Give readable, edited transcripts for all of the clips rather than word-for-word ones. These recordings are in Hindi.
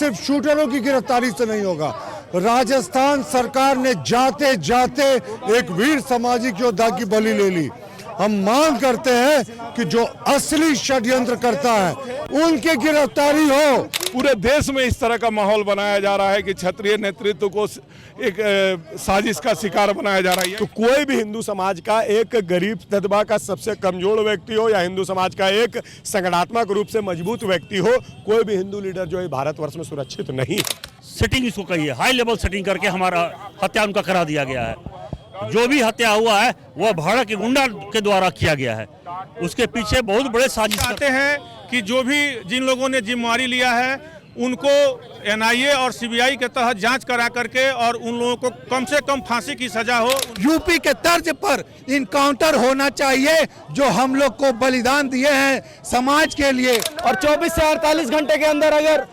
सिर्फ शूटरों की गिरफ्तारी से नहीं होगा। राजस्थान सरकार ने जाते जाते एक वीर सामाजिक योद्धा की बलि ले ली। हम मांग करते हैं कि जो असली षड्यंत्र करता है उनकी गिरफ्तारी हो। पूरे देश में इस तरह का माहौल बनाया जा रहा है कि क्षत्रिय नेतृत्व को एक साजिश का शिकार बनाया जा रहा है। तो कोई भी हिंदू समाज का एक गरीब तबका का सबसे कमजोर व्यक्ति हो या हिंदू समाज का एक संगठनात्मक रूप से मजबूत व्यक्ति हो, कोई भी हिंदू लीडर जो है भारतवर्ष में सुरक्षित नहीं है। सेटिंग इसको कहिए, हाई लेवल सेटिंग करके हमारा हत्या उनका करा दिया गया है। जो भी हत्या हुआ है वह भाड़ा के गुंडा के द्वारा किया गया है। उसके पीछे बहुत बड़े साजिश चाहते हैं कि जो भी जिन लोगों ने जिम्मेवारी लिया है उनको एनआईए और सीबीआई के तहत जांच करा करके और उन लोगों को कम से कम फांसी की सजा हो। यूपी के तर्ज पर इनकाउंटर होना चाहिए जो हम लोग को बलिदान दिए हैं समाज के लिए। और 24 से 48 घंटे के अंदर अगर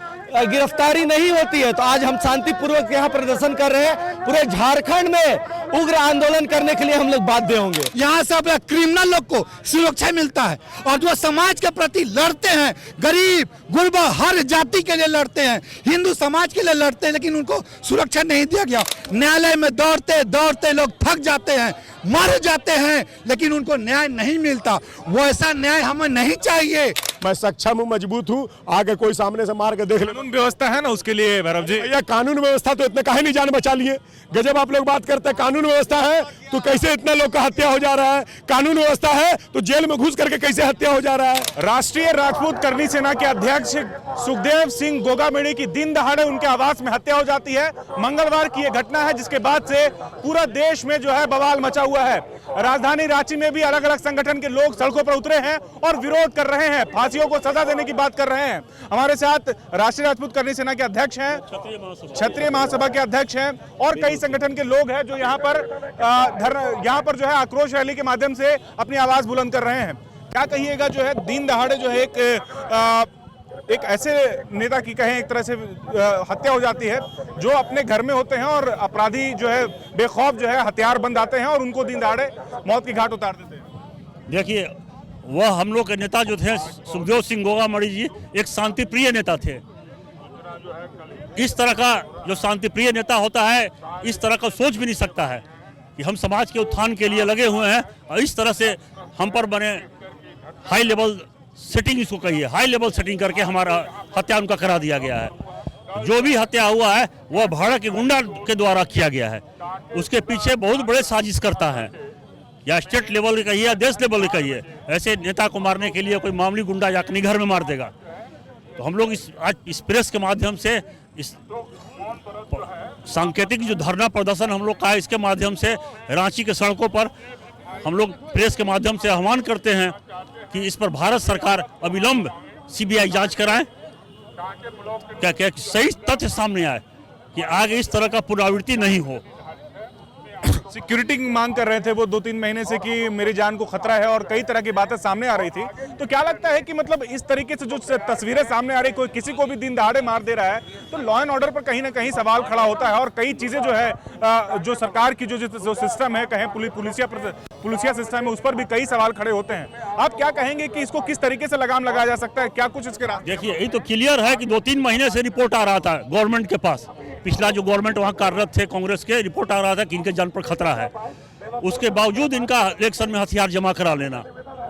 गिरफ्तारी नहीं होती है तो आज हम शांतिपूर्वक यहाँ प्रदर्शन कर रहे हैं। पूरे झारखंड में उग्र आंदोलन करने के लिए हम लोग बाध्य होंगे। यहाँ से अपने क्रिमिनल लोग को सुरक्षा मिलता है और जो समाज के प्रति लड़ते हैं, गरीब गुरबा हर जाति के लिए लड़ते हैं, हिंदू समाज के लिए लड़ते हैं, लेकिन उनको सुरक्षा नहीं दिया गया। न्यायालय में दौड़ते दौड़ते लोग थक जाते हैं, मर जाते हैं, लेकिन उनको न्याय नहीं मिलता। वैसा न्याय हमें नहीं चाहिए। मैं सक्षम हूँ, मजबूत हूँ, आगे कोई सामने से मार के देख ले। कानून व्यवस्था है ना उसके लिए भैरव जी। भैया कानून व्यवस्था तो इतने काहे नहीं जान बचा लिए। गजब आप लोग बात करते हैं। कानून व्यवस्था है तो कैसे इतना लोग का हत्या हो जा रहा है। कानून व्यवस्था है तो जेल में घुस करके कैसे हत्या हो जा रहा है। राष्ट्रीय राजपूत करनी सेना के अध्यक्ष सुखदेव सिंह गोगामेड़ी की दिन दहाड़े उनके आवास में हत्या हो जाती है। मंगलवार की यह घटना है जिसके बाद से पूरा देश में जो है बवाल मचा हुआ है। राजधानी रांची में भी अलग अलग संगठन के लोग सड़कों पर उतरे हैं और विरोध कर रहे हैं, फांसियों को सजा देने की बात कर रहे हैं। हमारे साथ राष्ट्रीय राजपूत करनी सेना के अध्यक्ष हैं, क्षत्रिय महासभा के अध्यक्ष हैं और कई संगठन के लोग हैं जो यहाँ पर जो है आक्रोश रैली के माध्यम से अपनी आवाज बुलंद कर रहे हैं। क्या कहिएगा जो है दिन दहाड़े जो है एक ऐसे नेता की कहें एक तरह से हत्या हो जाती है जो अपने घर में होते हैं और अपराधी जो है बेखौफ जो है हथियार बंद आते हैं और उनको दिन दहाड़े मौत की घाट उतार देते हैं। देखिए, वह हम लोग के नेता जो थे सुखदेव सिंह गोगामड़ी जी एक शांतिप्रिय नेता थे। इस तरह का जो शांतिप्रिय नेता होता है इस तरह का सोच भी नहीं सकता है कि हम समाज के उत्थान के लिए लगे हुए हैं और इस तरह से हम पर बने हाई लेवल सेटिंग इसको कहिए, हाई लेवल सेटिंग करके हमारा हत्या उनका करा दिया गया है। जो भी हत्या हुआ है वह भाड़ा के गुंडा के द्वारा किया गया है। उसके पीछे बहुत बड़े साजिश करता है, या स्टेट लेवल कहिए या देश लेवल कहिए। ऐसे नेता को मारने के लिए कोई मामूली गुंडा या अपने घर में मार देगा। तो हम लोग आज इस प्रेस के माध्यम से इस सांकेतिक जो धरना प्रदर्शन हम लोग का है इसके माध्यम से रांची के सड़कों पर हम लोग प्रेस के माध्यम से आह्वान करते हैं कि इस पर भारत सरकार अविलंब सीबीआई जांच कराए, क्या सही तथ्य सामने आए कि आगे इस तरह का पुनरावृत्ति नहीं हो। सिक्योरिटी की मांग कर रहे थे वो 2-3 महीने से कि मेरी जान को खतरा है और कई तरह की बातें सामने आ रही थी। तो क्या लगता है कि मतलब इस तरीके से जो तस्वीरें सामने आ रही, कोई किसी को भी दिन दहाड़े मार दे रहा है तो लॉ एंड ऑर्डर पर कहीं ना कहीं सवाल खड़ा होता है और कई चीजें जो है जो सरकार की जो सिस्टम है, कहें पुलिसिया सिस्टम है, उस पर भी कई सवाल खड़े होते हैं। आप क्या कहेंगे कि इसको किस तरीके से लगाम लगाया जा सकता है, क्या कुछ इसके रास्ते? देखिए, ये तो क्लियर है कि 2-3 महीने से रिपोर्ट आ रहा था गवर्नमेंट के पास। पिछला जो गवर्नमेंट वहाँ कार्यरत थे कांग्रेस के, रिपोर्ट आ रहा था कि इनके जान पर खतरा है। उसके बावजूद इनका इलेक्शन में हथियार जमा करा लेना,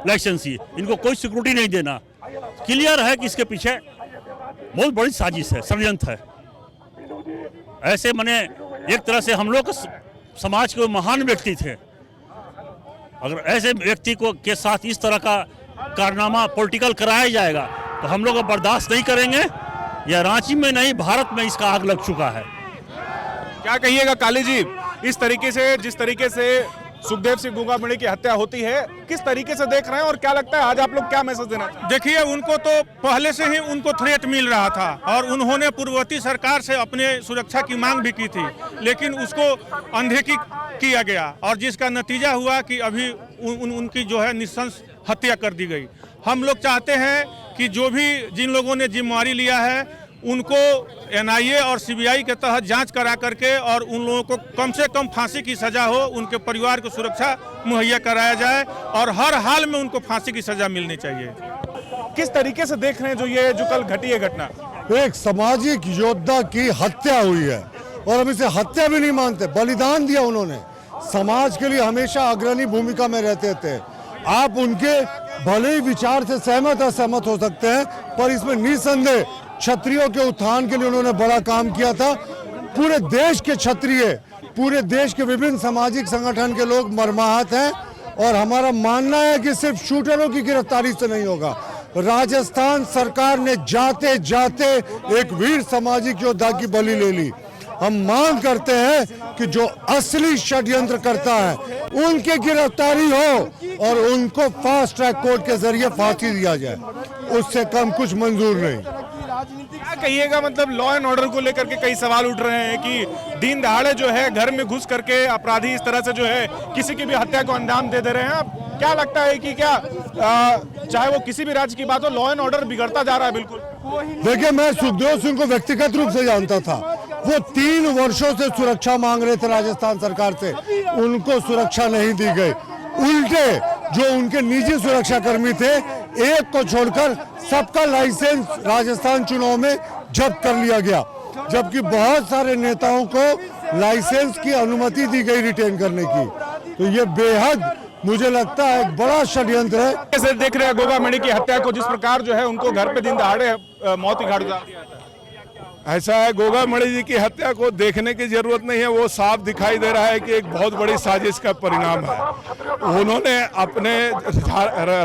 लाइसेंसी, इनको कोई सिक्योरिटी नहीं देना, क्लियर है कि इसके पीछे बहुत बड़ी साजिश है, षड्यंत्र है। ऐसे मने एक तरह से हम लोग समाज के महान व्यक्ति थे, अगर ऐसे व्यक्ति को के साथ इस तरह का कारनामा पॉलिटिकल कराया जाएगा तो हम लोग बर्दाश्त नहीं करेंगे। या रांची में नहीं, भारत में इसका आग लग चुका है। क्या कहिएगा काली जी, इस तरीके से जिस तरीके से सुखदेव सिंह गोगामेड़ी की हत्या होती है, किस तरीके से देख रहे हैं और क्या लगता है आज आप लोग क्या मैसेज देना? देखिए, उनको तो पहले से ही उनको थ्रेट मिल रहा था और उन्होंने पूर्ववर्ती सरकार से अपने सुरक्षा की मांग भी की थी, लेकिन उसको अनदेखी किया गया और जिसका नतीजा हुआ कि अभी उनकी जो है निशंस हत्या कर दी गई। हम लोग चाहते हैं कि जो भी जिन लोगों ने जिम्मेवारी लिया है उनको एनआईए और सीबीआई के तहत जांच करा करके और उन लोगों को कम से कम फांसी की सजा हो, उनके परिवार को सुरक्षा मुहैया कराया जाए और हर हाल में उनको फांसी की सजा मिलनी चाहिए। किस तरीके से देख रहे हैं जो कल घटी है घटना? एक सामाजिक योद्धा की हत्या हुई है और हम इसे हत्या भी नहीं मानते, बलिदान दिया उन्होंने, समाज के लिए हमेशा अग्रणी भूमिका में रहते थे। आप उनके भले ही विचार से सहमत असहमत हो सकते हैं, पर इसमें निसंदेह क्षत्रियों के उत्थान के लिए उन्होंने बड़ा काम किया था। पूरे देश के क्षत्रिय, पूरे देश के विभिन्न सामाजिक संगठन के लोग मर्माहत हैं और हमारा मानना है कि सिर्फ शूटरों की गिरफ्तारी से नहीं होगा। राजस्थान सरकार ने जाते जाते एक वीर सामाजिक योद्धा की बलि ले ली। हम मांग करते हैं कि जो असली षड्यंत्र करता है उनकी गिरफ्तारी हो और उनको फास्ट ट्रैक कोर्ट के जरिए फांसी दिया जाए, उससे कम कुछ मंजूर नहीं। क्या कहिएगा, मतलब लॉ एंड ऑर्डर को लेकर के कई सवाल उठ रहे हैं कि दिन दहाड़े जो है घर में घुस करके अपराधी इस तरह से जो है किसी की भी हत्या को अंजाम दे रहे हैं। अब क्या लगता है कि क्या चाहे वो किसी भी राज्य की बात हो, लॉ एंड ऑर्डर बिगड़ता जा रहा है? बिल्कुल। देखिए, मैं सुखदेव सिंह को व्यक्तिगत रूप से जानता था। वो 3 वर्षों से सुरक्षा मांग रहे थे राजस्थान सरकार से, उनको सुरक्षा नहीं दी गई। उल्टे जो उनके निजी सुरक्षा कर्मी थे, एक को छोड़कर सबका लाइसेंस राजस्थान चुनाव में जब्त कर लिया गया, जबकि बहुत सारे नेताओं को लाइसेंस की अनुमति दी गई रिटेन करने की। तो ये बेहद मुझे लगता है एक बड़ा षड्यंत्र है। कैसे देख रहे हैं गोगा मणि की हत्या को, जिस प्रकार जो है उनको घर पे दिन दहाड़े मौत की घाट उतार दिया था? ऐसा है, गोगा मणि जी की हत्या को देखने की जरूरत नहीं है, वो साफ दिखाई दे रहा है कि एक बहुत बड़ी साजिश का परिणाम है। उन्होंने अपने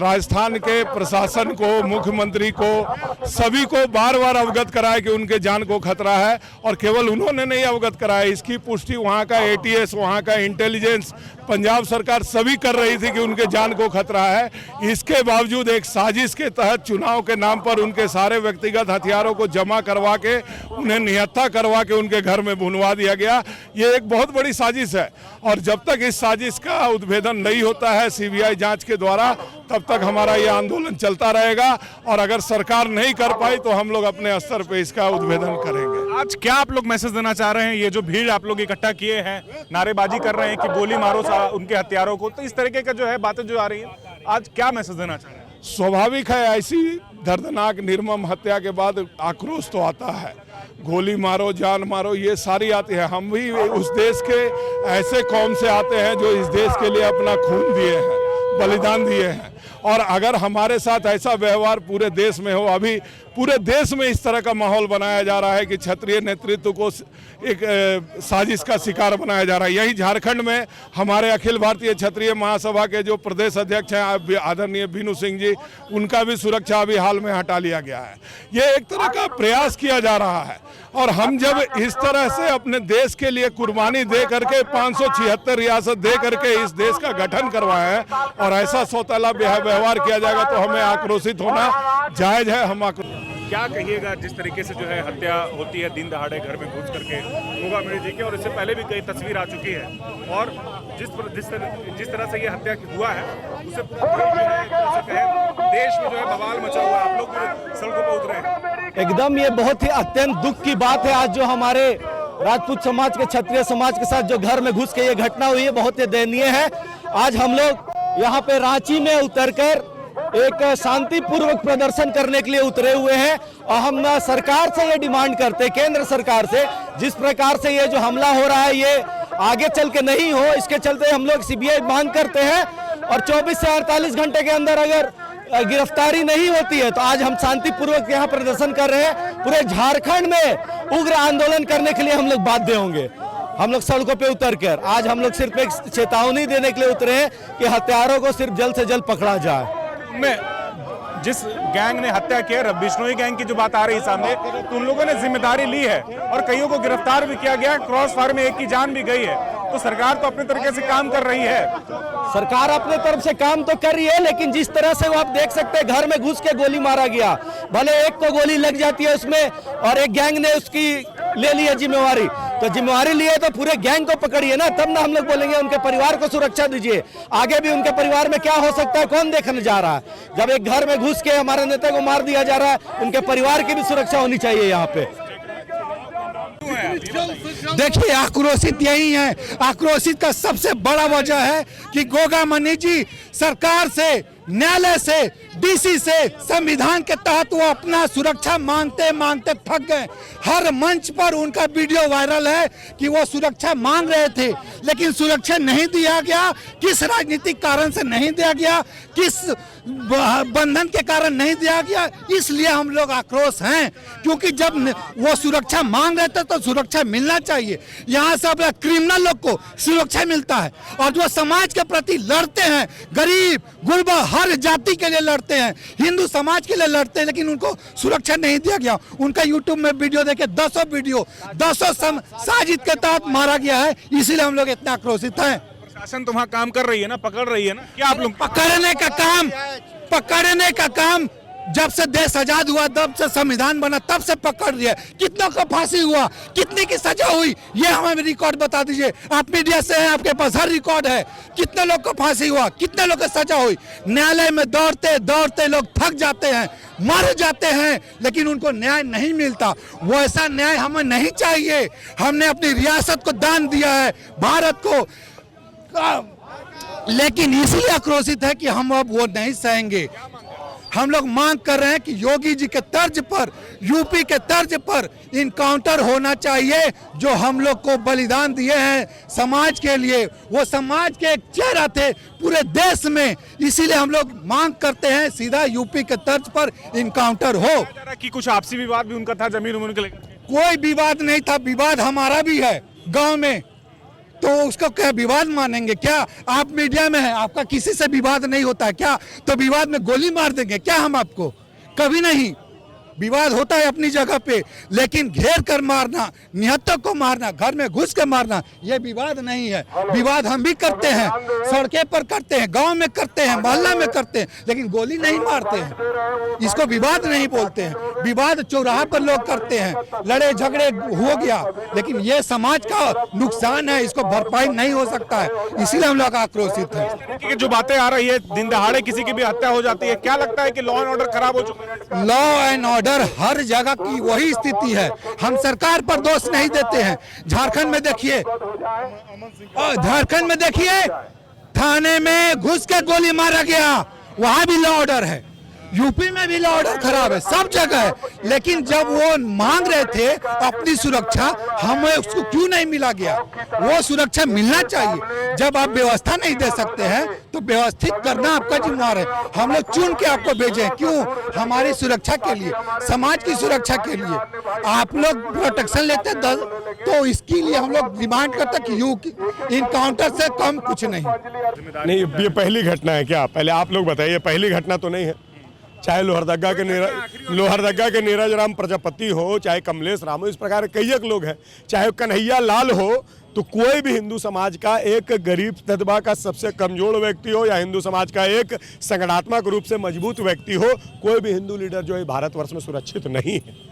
राजस्थान के प्रशासन को, मुख्यमंत्री को, सभी को बार बार अवगत कराया कि उनके जान को खतरा है, और केवल उन्होंने नहीं अवगत कराया, इसकी पुष्टि वहाँ का ATS, वहाँ का इंटेलिजेंस, पंजाब सरकार सभी कर रही थी कि उनके जान को खतरा है। इसके बावजूद एक साजिश के तहत चुनाव के नाम पर उनके सारे व्यक्तिगत हथियारों को जमा करवा के, उन्हें निहत्था करवा के उनके घर में भुनवा दिया गया। ये एक बहुत बड़ी साजिश है, और जब तक इस साजिश का उद्भेदन नहीं होता है CBI जांच के द्वारा, तब तक हमारा ये आंदोलन चलता रहेगा। और अगर सरकार नहीं कर पाई तो हम लोग अपने स्तर पे इसका उद्भेदन करेंगे। आज क्या आप लोग मैसेज देना चाह रहे हैं? ये जो भीड़ आप लोग इकट्ठा किए हैं, नारेबाजी कर रहे हैं कि गोली मारो उनके हत्यारों को, तो इस तरीके का जो है बातें जो आ रही हैं, आज क्या मैसेज देना चाह रहे हैं? स्वाभाविक है, ऐसी दर्दनाक निर्मम हत्या के बाद आक्रोश तो आता है। गोली मारो, जान मारो, ये सारी आती है। हम भी उस देश के ऐसे कौम से आते हैं जो इस देश के लिए अपना खून दिए हैं, बलिदान दिए हैं, और अगर हमारे साथ ऐसा व्यवहार पूरे देश में हो, अभी पूरे देश में इस तरह का माहौल बनाया जा रहा है कि क्षत्रिय नेतृत्व को एक साजिश का शिकार बनाया जा रहा है। यही झारखंड में हमारे अखिल भारतीय क्षत्रिय महासभा के जो प्रदेश अध्यक्ष हैं आदरणीय बीनू सिंह जी, उनका भी सुरक्षा अभी हाल में हटा लिया गया है। ये एक तरह का प्रयास किया जा रहा है, और हम जब इस तरह से अपने देश के लिए कुर्बानी दे करके 576 रियासत दे करके इस देश का गठन करवाए हैं, और ऐसा सौतेला व्यवहार किया जाएगा तो हमें आक्रोशित होना जायज है। हम क्या कहिएगा, जिस तरीके से जो है हत्या होती है दिन दहाड़े घर में घुस करके गोगा मणि जी की, और इससे पहले भी कई तस्वीर आ चुकी है, और जिस तरह से ये हत्या हुआ है उससे देश में जो है बवाल मचा हुआ है, आप लोग सड़कों पर उतरे हैं। एकदम ये बहुत ही अत्यंत दुख की बात है। आज जो हमारे राजपूत समाज के, क्षत्रिय समाज के साथ जो घर में घुस के ये घटना हुई है, बहुत ही दयनीय है। आज हम लोग यहाँ पे रांची में उतरकर एक शांतिपूर्वक प्रदर्शन करने के लिए उतरे हुए हैं, और हम सरकार से ये डिमांड करते हैं, केंद्र सरकार से, जिस प्रकार से ये जो हमला हो रहा है ये आगे चल के नहीं हो, इसके चलते हम लोग CBI मांग करते हैं, और 24 से 48 घंटे के अंदर अगर गिरफ्तारी नहीं होती है तो आज हम शांतिपूर्वक यहाँ प्रदर्शन कर रहे हैं। पूरे झारखंड में उग्र आंदोलन करने के लिए हम लोग बाध्य होंगे। हम लोग सड़कों पे उतर कर आज हम लोग सिर्फ एक चेतावनी देने के लिए उतरे हैं कि हत्यारों को सिर्फ जल्द से जल्द पकड़ा जाए। में जिस गैंग ने हत्या की है, बिश्नोई गैंग की जो बात आ रही है सामने, तो उन लोगों ने जिम्मेदारी ली है और कईयों को गिरफ्तार भी किया गया। क्रॉस फायर में एक की जान भी गई है। तो सरकार तो अपने तरीके से काम कर रही है। सरकार अपने तरफ से काम तो कर रही है, लेकिन जिस तरह से वो आप देख सकते हैं, घर में घुस के गोली मारा गया, भले एक को गोली लग जाती है उसमें, और एक गैंग ने उसकी ले ली है जिम्मेवारी, तो जिम्मेवारी लिए तो पूरे गैंग को पकड़िए ना, तब ना हम लोग बोलेंगे उनके परिवार को सुरक्षा दीजिए। आगे भी उनके परिवार में क्या हो सकता है कौन देखने जा रहा है? जब एक घर में घुस के हमारे नेता को मार दिया जा रहा है, उनके परिवार की भी सुरक्षा होनी चाहिए यहाँ पे। देखिए, आक्रोशित यही है। आक्रोशित का सबसे बड़ा वजह है कि गोगा मणि जी सरकार से, न्यायालय से डीसी से संविधान के तहत वो अपना सुरक्षा मांगते मांगते थक गए। हर मंच पर उनका वीडियो वायरल है कि वो सुरक्षा मांग रहे थे, लेकिन सुरक्षा नहीं दिया गया। किस राजनीतिक कारण से नहीं दिया गया, किस बंधन के कारण नहीं दिया गया, इसलिए हम लोग आक्रोश हैं। क्योंकि जब वो सुरक्षा मांग रहे थे तो सुरक्षा मिलना चाहिए। यहाँ से अपना क्रिमिनल लोग को सुरक्षा मिलता है, और जो समाज के प्रति लड़ते हैं, गरीब गुरबा हर जाति के लिए लड़ते हैं, हिंदू समाज के लिए लड़ते हैं, लेकिन उनको सुरक्षा नहीं दिया गया। उनका यूट्यूब में वीडियो देखे 200 वीडियो 200 साजिद के तहत मारा गया है, इसीलिए हम लोग इतने आक्रोशित हैं। प्रशासन तो वहाँ काम कर रही है ना, पकड़ रही है ना, क्या आप लोग पकड़ने का काम जब से देश आजाद हुआ, तब से संविधान बना, तब से पकड़ रही है। कितनों को फांसी हुआ, कितने की सजा हुई, ये हमें रिकॉर्ड बता दीजिए। आप मीडिया से हैं, आपके पास हर रिकॉर्ड है। कितने लोग को फांसी हुआ, कितने लोग को सजा हुई। न्यायालय में दौड़ते दौड़ते लोग थक जाते हैं, मर जाते हैं, लेकिन उनको न्याय नहीं मिलता। वो ऐसा न्याय हमें नहीं चाहिए। हमने अपनी रियासत को दान दिया है, भारत को, लेकिन इसलिए आक्रोशित है कि हम अब वो नहीं सहेंगे। हम लोग मांग कर रहे हैं कि योगी जी के तर्ज पर, यूपी के तर्ज पर इनकाउंटर होना चाहिए। जो हम लोग को बलिदान दिए हैं समाज के लिए, वो समाज के एक चेहरा थे पूरे देश में, इसीलिए हम लोग मांग करते हैं सीधा यूपी के तर्ज पर इनकाउंटर हो। कि कुछ आपसी विवाद भी उनका था जमीन उम्मीन को लेकर? कोई विवाद नहीं था, विवाद हमारा भी है गांव में, तो उसको क्या विवाद मानेंगे? क्या आप मीडिया में हैं, आपका किसी से विवाद नहीं होता है क्या? तो विवाद में गोली मार देंगे क्या हम आपको? कभी नहीं। विवाद होता है अपनी जगह पे, लेकिन घेर कर मारना, निहत्तों को मारना, घर में घुस के मारना, ये विवाद नहीं है। विवाद हम भी करते हैं, सड़कें पर करते हैं, गांव में करते हैं, मोहल्ला में करते हैं, लेकिन गोली नहीं मारते हैं। इसको विवाद नहीं बोलते हैं। विवाद चौराहा पर लोग करते हैं, लड़े झगड़े हो गया, लेकिन ये समाज का नुकसान है, इसको भरपाई नहीं हो सकता है, इसीलिए हम लोग आक्रोशित हैं। जो बातें आ रही है, दिन दहाड़े किसी की भी हत्या हो जाती है, क्या लगता है कि लॉ एंड ऑर्डर खराब हो चुका है? लॉ एंड ऑर्डर हर जगह की वही स्थिति है। हम सरकार पर दोष नहीं देते हैं। झारखंड में देखिए थाने में घुस के गोली मारा गया, वहां भी लॉ ऑर्डर है। यूपी में भी लॉ ऑर्डर खराब है, सब जगह है, लेकिन जब वो मांग रहे थे अपनी सुरक्षा, हमें उसको क्यों नहीं मिला गया? वो सुरक्षा मिलना चाहिए। जब आप व्यवस्था नहीं दे सकते हैं तो व्यवस्थित करना आपका जिम्मेदार है। हम लोग चुन के आपको भेजे, क्यों? हमारी सुरक्षा के लिए, समाज की सुरक्षा के लिए। आप लोग प्रोटेक्शन लेते तो इसके लिए हम लोग डिमांड करते कि इनकाउंटर से कम कुछ नहीं। ये पहली घटना है क्या? पहले आप लोग बताइए, पहली घटना तो नहीं है। चाहे लोहरदगा के नीरज राम प्रजापति हो, चाहे कमलेश राम हो, इस प्रकार कई एक लोग हैं, चाहे कन्हैया लाल हो, तो कोई भी हिंदू समाज का एक गरीब तबका का सबसे कमजोर व्यक्ति हो या हिंदू समाज का एक संगठनात्मक रूप से मजबूत व्यक्ति हो, कोई भी हिंदू लीडर जो है भारतवर्ष में सुरक्षित नहीं है।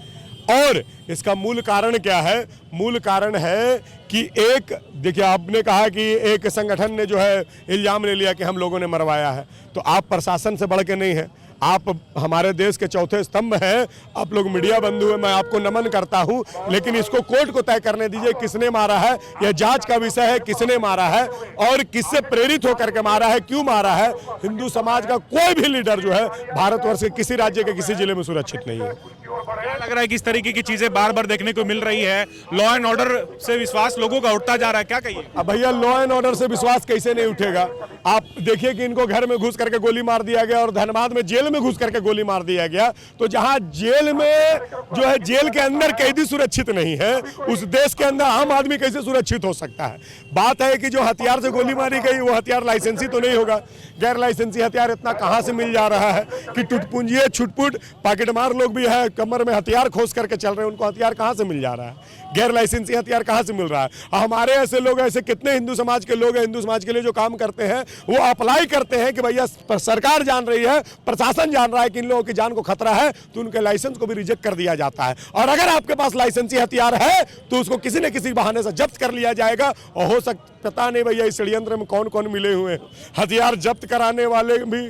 और इसका मूल कारण क्या है? मूल कारण है कि देखिए, आपने कहा कि एक संगठन ने जो है इल्जाम ले लिया कि हम लोगों ने मरवाया है, तो आप प्रशासन से बढ़ के नहीं है। आप हमारे देश के चौथे स्तंभ हैं, आप लोग मीडिया बंधु हैं, मैं आपको नमन करता हूं, लेकिन इसको कोर्ट को तय करने दीजिए किसने मारा है। यह जांच का विषय है, किसने मारा है और किससे प्रेरित होकर के मारा है, क्यों मारा है। हिंदू समाज का कोई भी लीडर जो है भारतवर्ष के किसी राज्य के किसी जिले में सुरक्षित नहीं है। क्या लग रहा है कि इस तरीके की चीजें बार बार देखने को मिल रही है? लॉ एंड ऑर्डर से विश्वास लोगों का उठता जा रहा है, क्या कहिए? अब भैया, लॉ एंड ऑर्डर से विश्वास कैसे नहीं उठेगा? आप देखिए कि इनको घर में घुस करके गोली मार दिया गया और धनबाद में जेल में घुस करके गोली मार दिया गया। तो जहां जेल में जो है, जेल के अंदर कैदी सुरक्षित नहीं है, उस देश के अंदर आम आदमी कैसे सुरक्षित हो सकता है? बात है कि जो हथियार से गोली मारी गई वो हथियार लाइसेंसी तो नहीं होगा। गैर लाइसेंसी हथियार इतना कहां से मिल जा रहा है कि टुटपुंजिए छुटपुट पॉकेटमार लोग भी है, कमर में हथियार खोस करके चल रहे हैं, उनको हथियार कहां से मिल जा रहा है? गैर लाइसेंसी हथियार कहां से मिल रहा है? हमारे ऐसे लोग, ऐसे कितने हिंदू समाज के लोग हैं, हिंदू समाज के लिए जो काम करते हैं, वो अप्लाई करते हैं कि भैया सरकार जान रही है, प्रशासन जान रहा है कि इन लोगों की जान को खतरा है, तो उनके लाइसेंस को भी रिजेक्ट कर दिया जाता है। और अगर आपके पास लाइसेंसी हथियार है तो उसको किसी न किसी बहाने से जब्त कर लिया जाएगा। और हो सकता, पता नहीं भैया इस षड्यंत्र में कौन कौन मिले हुए हैं। हथियार जब्त कराने वाले भी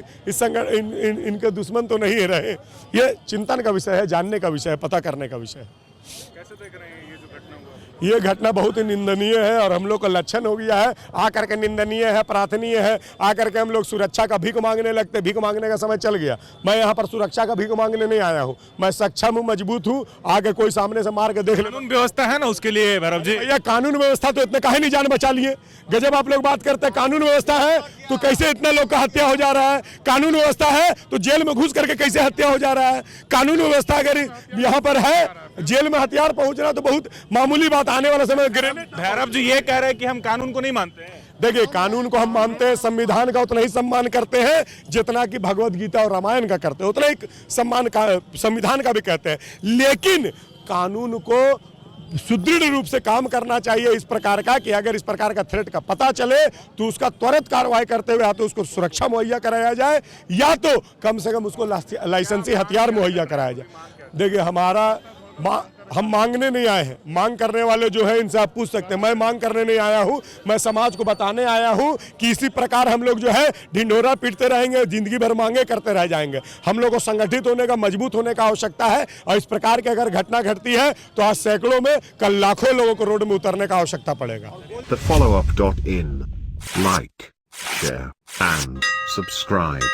इनके दुश्मन तो नहीं रहे। ये चिंतन का विषय है, जानने का विषय है, पता करने का विषय है। कैसे देख रहे हैं ये जो घटना हुआ? ये घटना बहुत ही निंदनीय है और हम लोग का लक्षण हो गया है। आकर के निंदनीय है, प्रार्थनीय है। आकर के हम लोग सुरक्षा का भीख मांगने लगते, भीख मांगने का समय चल गया। मैं यहाँ पर सुरक्षा का भीख मांगने नहीं आया हूँ, मैं सक्षम हूँ, मजबूत हूँ। आगे कोई सामने से मार के देख ले। कानून व्यवस्था है ना उसके लिए भैरव जी। भैया कानून व्यवस्था तो इतने काहे नहीं जान बचा लिए? गजब आप लोग बात करते हैं। कानून व्यवस्था है तो कैसे इतना लोग का हत्या हो जा रहा है? कानून व्यवस्था है तो जेल में घुस करके कैसे हत्या हो जा रहा है? कानून व्यवस्था अगर यहाँ पर है, जेल में हथियार पहुंचना तो बहुत मामूली बात। आने वाला समय भैरव जी ये कह रहे हैं कि हम कानून को नहीं मानते हैं। देखिए, कानून को हम मानते हैं, संविधान का उतना ही सम्मान करते हैं जितना कि भगवत गीता और रामायण का करते हैं, उतना ही सम्मान का संविधान का भी कहते हैं। लेकिन कानून को सुदृढ़ रूप से काम करना चाहिए इस प्रकार का कि अगर इस प्रकार का थ्रेट का पता चले तो उसका त्वरित कार्रवाई करते हुए या तो उसको सुरक्षा मुहैया कराया जाए या तो कम से कम उसको लाइसेंसी हथियार मुहैया कराया जाए। देखिए, हम मांगने नहीं आए हैं, मांग करने वाले जो है इनसे आप पूछ सकते हैं। मैं मांग करने नहीं आया हूं, मैं समाज को बताने आया हूं कि इसी प्रकार हम लोग जो है ढिंढोरा पीटते रहेंगे, जिंदगी भर मांगे करते रह जाएंगे। हम लोग को संगठित होने का, मजबूत होने का आवश्यकता है और इस प्रकार की अगर घटना घटती है तो आज सैकड़ों में, कल लाखों लोगों को रोड में उतरने का आवश्यकता पड़ेगा। The followup.in. Like, share, and subscribe.